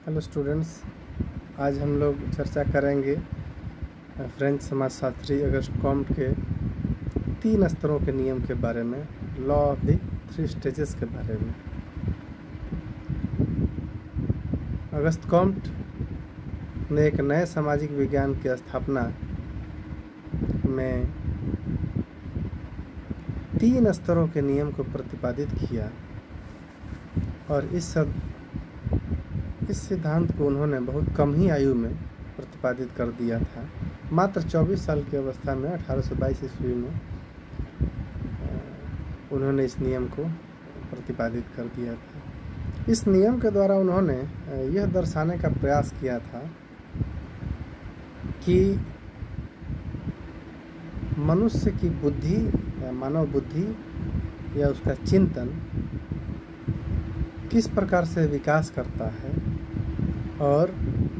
Hello students, आज हम लोग चर्चा करेंगे फ्रेंच समाजशास्त्री अगस्त कॉम्ट के 3 स्तरों के नियम के बारे में, लॉ ऑफ द 3 स्टेजेस के बारे में। अगस्त कॉम्ट ने एक नए सामाजिक विज्ञान की स्थापना में 3 स्तरों के नियम को प्रतिपादित किया और इस सिद्धांत को उन्होंने बहुत कम ही आयु में प्रतिपादित कर दिया था। मात्र 24 साल की अवस्था में 1822 ईस्वी में उन्होंने इस नियम को प्रतिपादित कर दिया था। इस नियम के द्वारा उन्होंने यह दर्शाने का प्रयास किया था कि मनुष्य की बुद्धि या मानव बुद्धि या उसका चिंतन किस प्रकार से विकास करता है और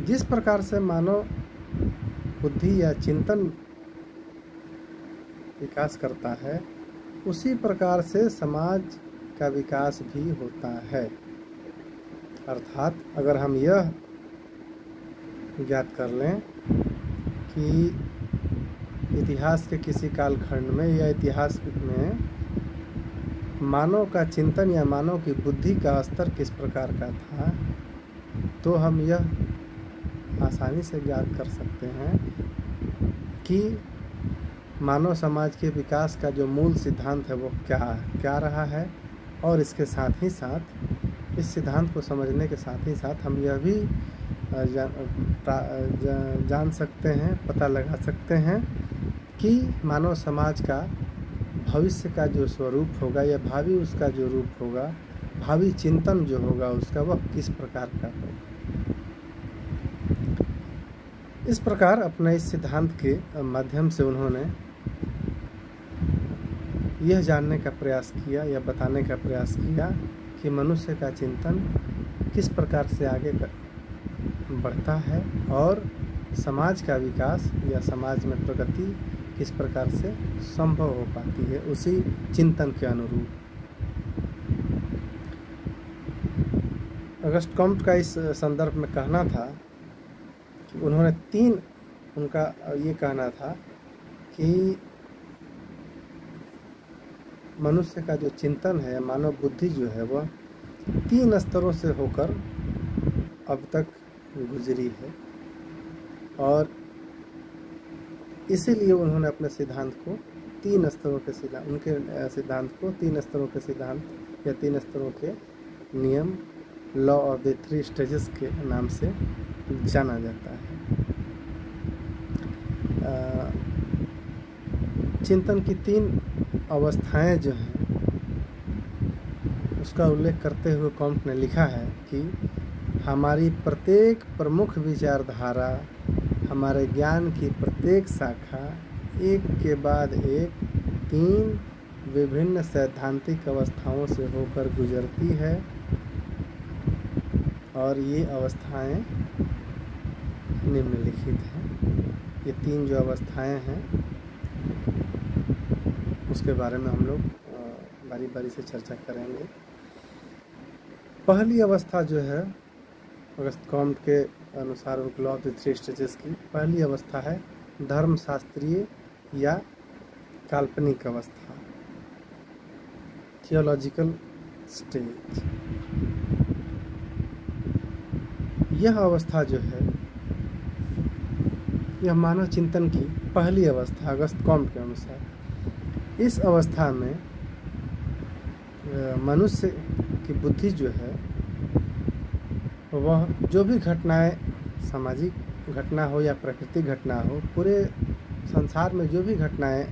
जिस प्रकार से मानव बुद्धि या चिंतन विकास करता है उसी प्रकार से समाज का विकास भी होता है। अर्थात अगर हम यह ज्ञात कर लें कि इतिहास के किसी कालखंड में या इतिहास में मानव का चिंतन या मानव की बुद्धि का स्तर किस प्रकार का था, तो हम यह आसानी से ज्ञात कर सकते हैं कि मानव समाज के विकास का जो मूल सिद्धांत है वो क्या रहा है। और इसके साथ ही साथ इस सिद्धांत को समझने के साथ ही साथ हम यह भी जान सकते हैं, पता लगा सकते हैं कि मानव समाज का भविष्य का जो स्वरूप होगा या भावी उसका जो रूप होगा, भावी चिंतन जो होगा उसका, वह किस प्रकार का होगा। इस प्रकार अपने इस सिद्धांत के माध्यम से उन्होंने यह जानने का प्रयास किया या बताने का प्रयास किया कि मनुष्य का चिंतन किस प्रकार से आगे बढ़ता है और समाज का विकास या समाज में प्रगति किस प्रकार से संभव हो पाती है उसी चिंतन के अनुरूप। अगस्त कॉम्ट का इस संदर्भ में कहना था कि उनका ये कहना था कि मनुष्य का जो चिंतन है, मानव बुद्धि जो है, वह 3 स्तरों से होकर अब तक गुजरी है और इसीलिए उन्होंने अपने सिद्धांत को 3 स्तरों के सिद्धांत को 3 स्तरों के सिद्धांत या 3 स्तरों के नियम, लॉ ऑफ द 3 स्टेजेस के नाम से जाना जाता है। चिंतन की 3 अवस्थाएं जो हैं उसका उल्लेख करते हुए कॉम्ट ने लिखा है कि हमारी प्रत्येक प्रमुख विचारधारा, हमारे ज्ञान की प्रत्येक शाखा एक के बाद एक 3 विभिन्न सैद्धांतिक अवस्थाओं से होकर गुजरती है और ये अवस्थाएं निम्नलिखित हैं। ये 3 जो अवस्थाएं हैं उसके बारे में हम लोग बारी बारी से चर्चा करेंगे। पहली अवस्था जो है अगस्त कॉम्ट के अनुसार लॉ ऑफ द 3 स्टेजेस की पहली अवस्था है धर्मशास्त्रीय या काल्पनिक अवस्था, थियोलॉजिकल स्टेज। यह अवस्था जो है यह मानव चिंतन की पहली अवस्था अगस्त कॉम्ट के अनुसार। इस अवस्था में मनुष्य की बुद्धि जो है वह जो भी घटनाएं, सामाजिक घटना हो या प्राकृतिक घटना हो, पूरे संसार में जो भी घटनाएं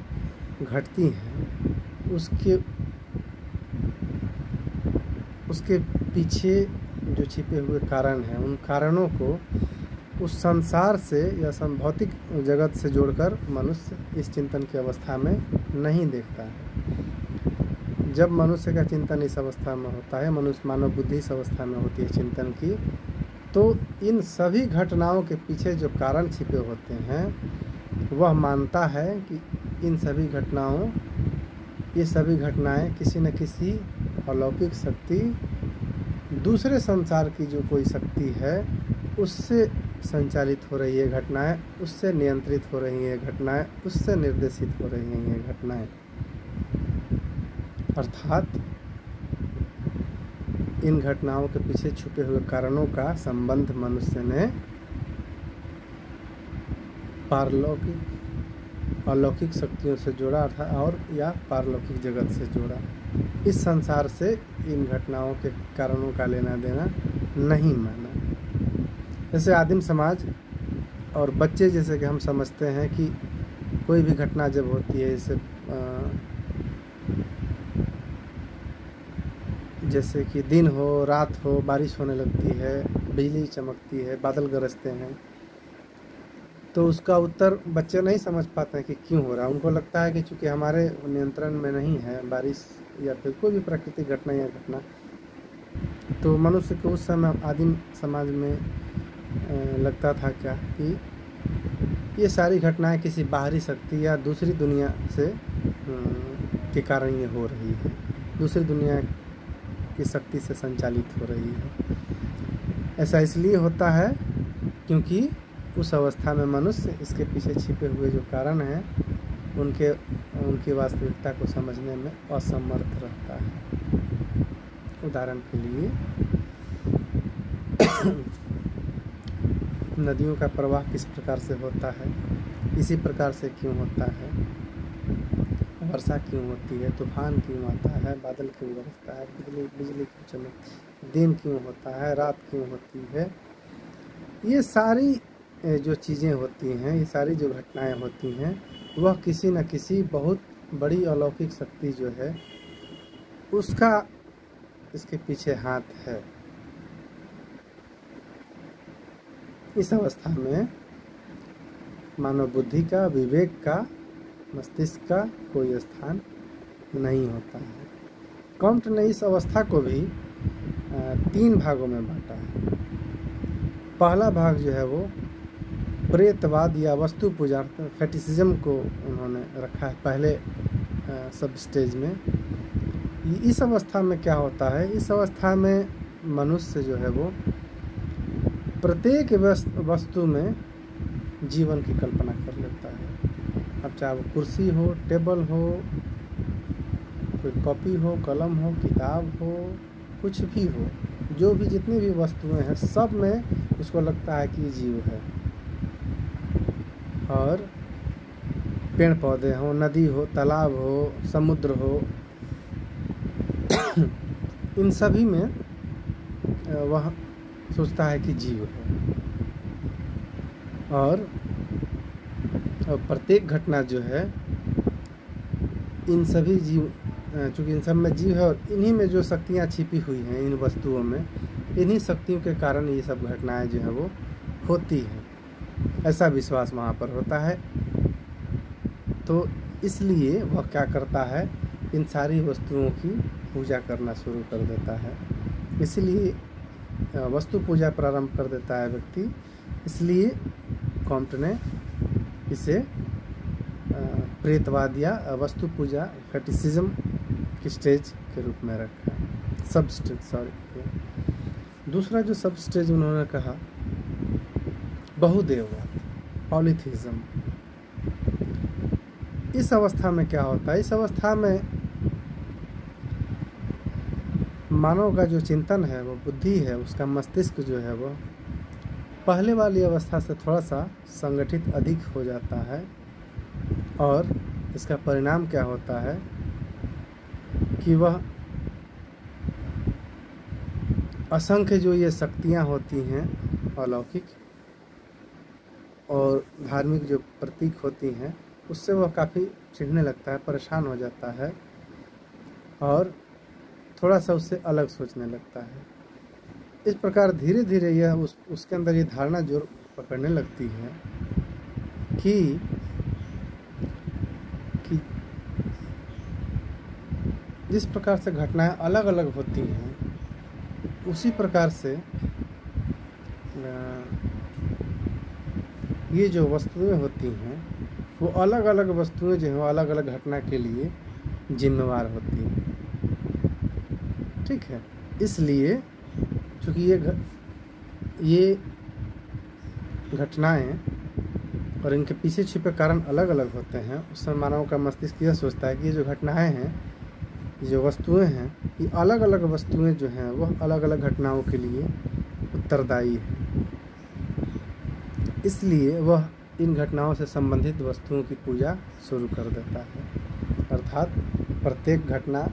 घटती हैं उसके पीछे जो छिपे हुए कारण हैं, उन कारणों को उस संसार से या भौतिक जगत से जोड़कर मनुष्य इस चिंतन की अवस्था में नहीं देखता है। जब मनुष्य का चिंतन इस अवस्था में होता है, मानव बुद्धि इस अवस्था में होती है चिंतन की, तो इन सभी घटनाओं के पीछे जो कारण छिपे होते हैं वह मानता है कि ये सभी घटनाएं किसी न किसी अलौकिक शक्ति दूसरे संसार की जो कोई शक्ति है उससे संचालित हो रही है घटनाएं, उससे नियंत्रित हो रही हैं घटनाएं, उससे निर्देशित हो रही हैं ये घटनाएं। अर्थात इन घटनाओं के पीछे छुपे हुए कारणों का संबंध मनुष्य ने पारलौकिक अलौकिक शक्तियों से जोड़ा अर्थात और या पारलौकिक जगत से जोड़ा। इस संसार से इन घटनाओं के कारणों का लेना देना नहीं माना। जैसे आदिम समाज और बच्चे, जैसे कि हम समझते हैं कि कोई भी घटना जब होती है, जैसे कि दिन हो, रात हो, बारिश होने लगती है, बिजली चमकती है, बादल गरजते हैं, तो उसका उत्तर बच्चे नहीं समझ पाते हैं कि क्यों हो रहा है। उनको लगता है कि चूँकि हमारे नियंत्रण में नहीं है बारिश या फिर कोई भी प्राकृतिक घटना या घटना, तो मनुष्य को उस समय आदिम समाज में लगता था क्या कि ये सारी घटनाएं किसी बाहरी शक्ति या दूसरी दुनिया से के कारण ये हो रही है, दूसरी दुनिया की शक्ति से संचालित हो रही है। ऐसा इसलिए होता है क्योंकि उस अवस्था में मनुष्य इसके पीछे छिपे हुए जो कारण हैं उनकी वास्तविकता को समझने में असमर्थ रहता है। उदाहरण के लिए नदियों का प्रवाह किस प्रकार से होता है, इसी प्रकार से क्यों होता है, वर्षा क्यों होती है, तूफान क्यों आता है, बादल क्यों बरसता है, बिजली क्यों चमक, दिन क्यों होता है, रात क्यों होती है, ये सारी जो चीज़ें होती हैं, ये सारी जो घटनाएं होती हैं, वह किसी न किसी बहुत बड़ी अलौकिक शक्ति जो है उसका इसके पीछे हाथ है। इस अवस्था में मानव बुद्धि का, विवेक का, मस्तिष्क का कोई स्थान नहीं होता है। कॉम्ट ने इस अवस्था को भी 3 भागों में बांटा है। पहला भाग जो है वो प्रेतवाद या वस्तु पूजा फेटिसिज्म को उन्होंने रखा है पहले सब स्टेज में। इस अवस्था में क्या होता है, इस अवस्था में मनुष्य जो है वो प्रत्येक वस्तु में जीवन की कल्पना कर लेता है। अब चाहे वो कुर्सी हो, टेबल हो, कोई कॉपी हो, कलम हो, किताब हो, कुछ भी हो, जो भी जितनी भी वस्तुएं हैं सब में उसको लगता है कि जीव है। और पेड़ पौधे हो, नदी हो, तालाब हो, समुद्र हो, इन सभी में वह सोचता है कि जीव है। और प्रत्येक घटना जो है इन सभी जीव, चूँकि इन सब में जीव है और इन्हीं में जो शक्तियाँ छिपी हुई हैं इन वस्तुओं में, इन्हीं शक्तियों के कारण ये सब घटनाएं जो है वो होती हैं, ऐसा विश्वास वहाँ पर होता है। तो इसलिए वह क्या करता है, इन सारी वस्तुओं की पूजा करना शुरू कर देता है। इसलिए वस्तु पूजा प्रारंभ कर देता है व्यक्ति। इसलिए कॉम्ट ने इसे प्रेतवाद या वस्तु पूजा फेटिसिज्म की स्टेज के रूप में रखा, सब स्टेज, सॉरी। दूसरा जो सब स्टेज उन्होंने कहा, बहुदेववाद, पॉलीथिज्म। इस अवस्था में क्या होता है, इस अवस्था में मानव का जो चिंतन है, वो बुद्धि है, उसका मस्तिष्क जो है वो पहले वाली अवस्था से थोड़ा सा संगठित अधिक हो जाता है। और इसका परिणाम क्या होता है कि वह असंख्य जो ये शक्तियाँ होती हैं अलौकिक और धार्मिक जो प्रतीक होती हैं, उससे वह काफ़ी चिढ़ने लगता है, परेशान हो जाता है और थोड़ा सा उससे अलग सोचने लगता है। इस प्रकार धीरे धीरे यह उसके अंदर ये धारणा जोर पकड़ने लगती है कि जिस प्रकार से घटनाएं अलग अलग होती हैं, उसी प्रकार से ये जो वस्तुएं होती हैं वो अलग अलग वस्तुएं जो हैं अलग अलग घटना के लिए जिम्मेवार होती हैं। ठीक है, इसलिए क्योंकि ये घटनाएं और इनके पीछे छिपे कारण अलग अलग होते हैं, उस समय मानव का मस्तिष्क यह सोचता है कि ये जो घटनाएं हैं, ये जो वस्तुएं हैं, ये अलग अलग वस्तुएं जो हैं वह अलग अलग घटनाओं के लिए उत्तरदायी हैं। इसलिए वह इन घटनाओं से संबंधित वस्तुओं की पूजा शुरू कर देता है, अर्थात प्रत्येक घटना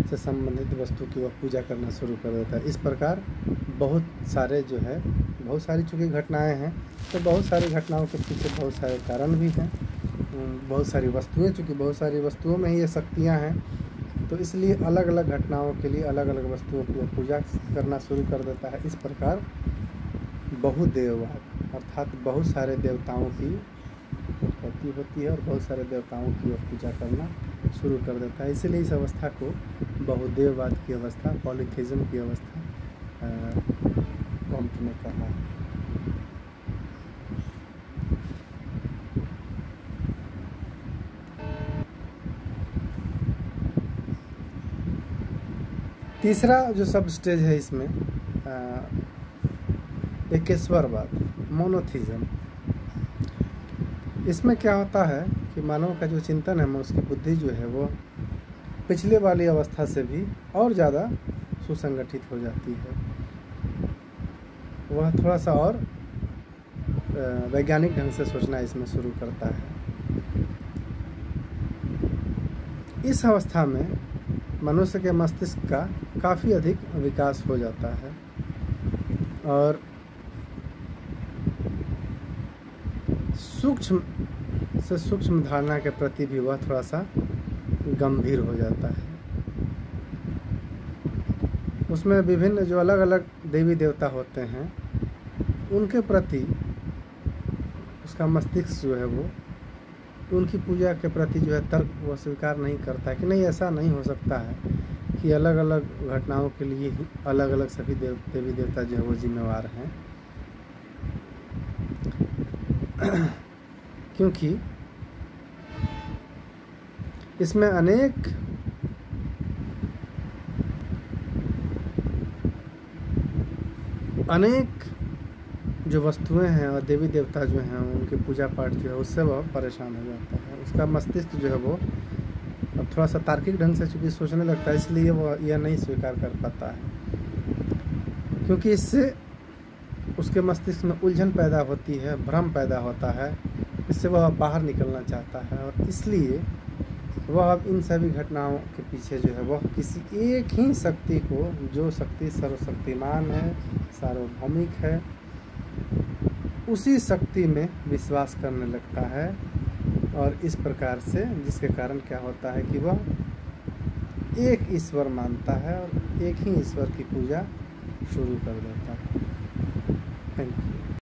से संबंधित वस्तु की वह पूजा करना शुरू कर देता है। इस प्रकार बहुत सारी चूँकि घटनाएं हैं, तो बहुत सारी घटनाओं के पीछे बहुत सारे कारण भी हैं, बहुत सारी वस्तुएं, चूँकि बहुत सारी वस्तुओं में ही ये शक्तियाँ हैं, तो इसलिए अलग अलग घटनाओं के लिए अलग अलग वस्तुओं की वह पूजा करना शुरू कर देता है। इस प्रकार बहुदेववाद अर्थात बहुत सारे देवताओं की उत्पत्ति होती है और बहुत सारे देवताओं की वह पूजा करना शुरू कर देता है। इसीलिए इस अवस्था को बहुदेववाद की अवस्था, पॉलीथीज्म की अवस्था कॉम्ट ने कहा। तीसरा जो सब स्टेज है इसमें एकेश्वरवाद, मोनोथीज्म। इसमें क्या होता है कि मानव का जो चिंतन है, उसकी बुद्धि जो है वो पिछले वाली अवस्था से भी और ज़्यादा सुसंगठित हो जाती है। वह थोड़ा सा और वैज्ञानिक ढंग से सोचना इसमें शुरू करता है। इस अवस्था में मनुष्य के मस्तिष्क का काफ़ी अधिक विकास हो जाता है और सूक्ष्म से सूक्ष्म धारणा के प्रति भी वह थोड़ा सा गंभीर हो जाता है। उसमें विभिन्न जो अलग अलग देवी देवता होते हैं, उनके प्रति उसका मस्तिष्क जो है वो उनकी पूजा के प्रति जो है तर्क वो स्वीकार नहीं करता है कि नहीं, ऐसा नहीं हो सकता है कि अलग अलग घटनाओं के लिए ही अलग अलग सभी देवी देवता जो है वो जिम्मेवार हैं। क्योंकि इसमें अनेक जो वस्तुएं हैं और देवी देवता जो हैं उनके पूजा पाठ जो है उससे वह परेशान हो जाता है। उसका मस्तिष्क जो है वो अब थोड़ा सा तार्किक ढंग से चूँकि सोचने लगता है, इसलिए वह यह नहीं स्वीकार कर पाता है, क्योंकि इससे उसके मस्तिष्क में उलझन पैदा होती है, भ्रम पैदा होता है, इससे वह बाहर निकलना चाहता है और इसलिए वह अब इन सभी घटनाओं के पीछे जो है वह किसी एक ही शक्ति को, जो शक्ति सर्वशक्तिमान है, सार्वभौमिक है, उसी शक्ति में विश्वास करने लगता है। और इस प्रकार से जिसके कारण क्या होता है कि वह एक ईश्वर मानता है और एक ही ईश्वर की पूजा शुरू कर देता है। Thank you.